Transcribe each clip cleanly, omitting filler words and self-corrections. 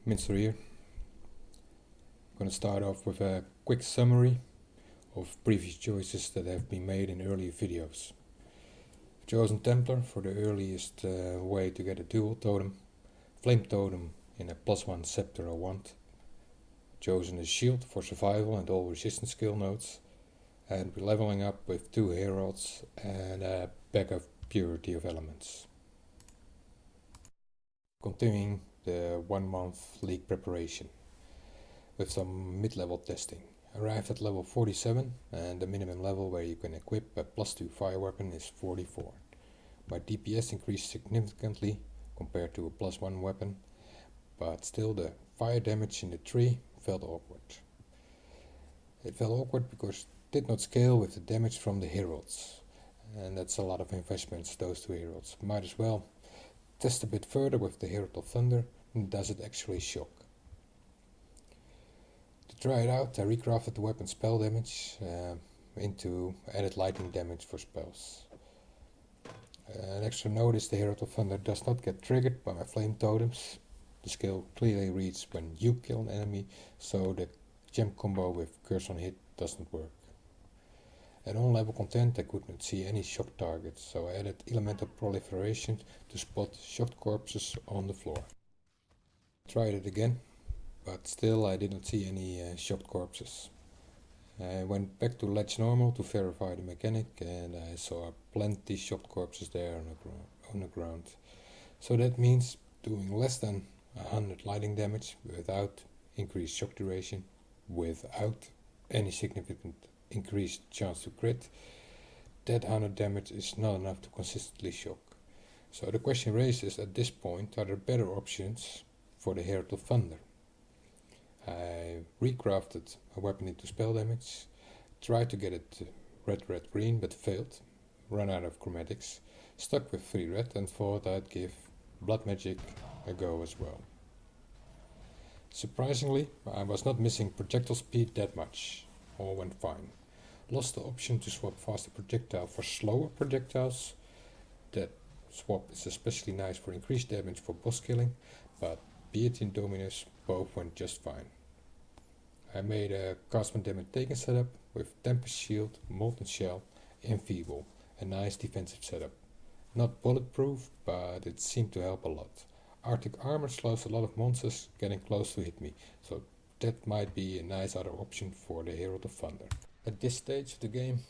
Minster here. I'm going to start off with a quick summary of previous choices that have been made in earlier videos. I've chosen Templar for the earliest way to get a dual totem, Flame Totem in a +1 scepter or wand, chosen a shield for survival and all resistance skill nodes, and we're leveling up with 2 heralds and a bag of purity of elements. Continuing the 1 month league preparation with some mid-level testing. Arrived at level 47 and the minimum level where you can equip a +2 fire weapon is 44. My DPS increased significantly compared to a +1 weapon, but still the fire damage in the tree felt awkward. It felt awkward because it did not scale with the damage from the heralds, and that's a lot of investments, those 2 heralds. Might as well test a bit further with the Herald of Thunder, and does it actually shock? To try it out, I recrafted the weapon spell damage into added lightning damage for spells. An extra note is the Herald of Thunder does not get triggered by my flame totems. The skill clearly reads when you kill an enemy, so the gem combo with Curse on Hit doesn't work. At on level content I could not see any shocked targets, so I added elemental proliferation to spot shocked corpses on the floor. Tried it again, but still I did not see any shocked corpses. I went back to Ledge Normal to verify the mechanic, and I saw plenty shocked corpses there on the ground. So that means doing less than 100 lightning damage without increased shock duration, without any significant increased chance to crit. That 100 damage is not enough to consistently shock. So the question raised is, at this point, are there better options for the Herald of Thunder? I recrafted a weapon into spell damage, tried to get it red, green, but failed, ran out of chromatics, stuck with 3 red and thought I'd give blood magic a go as well. Surprisingly, I was not missing projectile speed that much. All went fine. Lost the option to swap faster projectile for slower projectiles. That swap is especially nice for increased damage for boss killing, but Piety and Dominus both went just fine. I made a castman damage taken setup with Tempest Shield, Molten Shell, Enfeeble, a nice defensive setup. Not bulletproof, but it seemed to help a lot. Arctic Armor slows a lot of monsters getting close to hit me, so that might be a nice other option for the Herald of Thunder. At this stage of the game,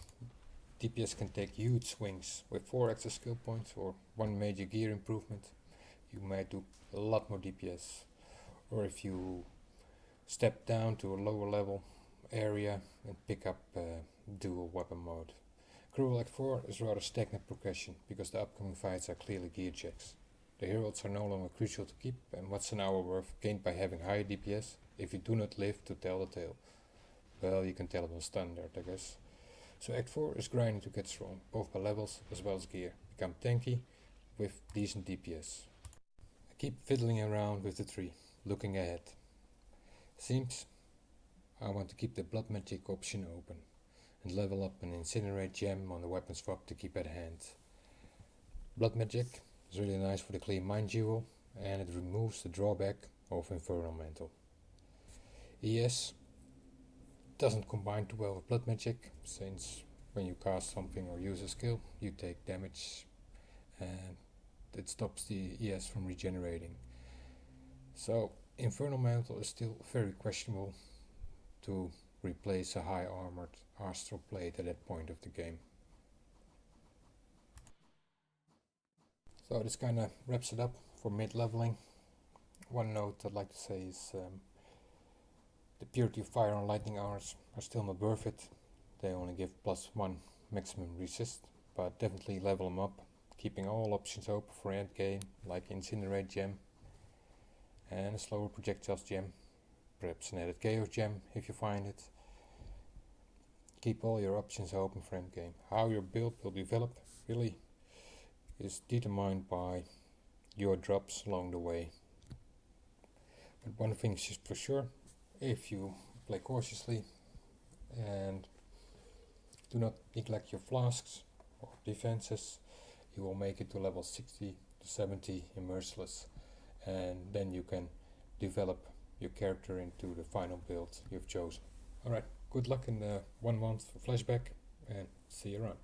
DPS can take huge swings. With 4 extra skill points or 1 major gear improvement, you might do a lot more DPS. Or if you step down to a lower level area and pick up dual weapon mode. Cruel Act 4 is rather stagnant progression because the upcoming fights are clearly gear checks. The heralds are no longer crucial to keep, and what's an hour worth gained by having higher DPS if you do not live to tell the tale? Well, you can tell it on standard, I guess. So Act 4 is grinding to get strong, both by levels as well as gear. Become tanky with decent DPS. I keep fiddling around with the tree, looking ahead. Seems I want to keep the blood magic option open and level up an incinerate gem on the weapon swap to keep at hand. Blood magic is really nice for the clear mind jewel, and it removes the drawback of Infernal Mantle. ES doesn't combine too well with blood magic, since when you cast something or use a skill you take damage and it stops the ES from regenerating. So Infernal Mantle is still very questionable to replace a high armored Astral Plate at that point of the game. So this kinda wraps it up for mid-leveling. One note I'd like to say is the Purity of Fire and Lightning armors are still not worth it. They only give +1 maximum resist, but definitely level them up, keeping all options open for end game, like Incinerate Gem and a slower projectiles gem, perhaps an added chaos gem if you find it. Keep all your options open for end game. How your build will develop really is determined by your drops along the way. But one thing is just for sure, if you play cautiously and do not neglect your flasks or defenses, you will make it to level 60 to 70 in Merciless, and then you can develop your character into the final build you've chosen. Alright, good luck in the 1 month for Flashback, and see you around.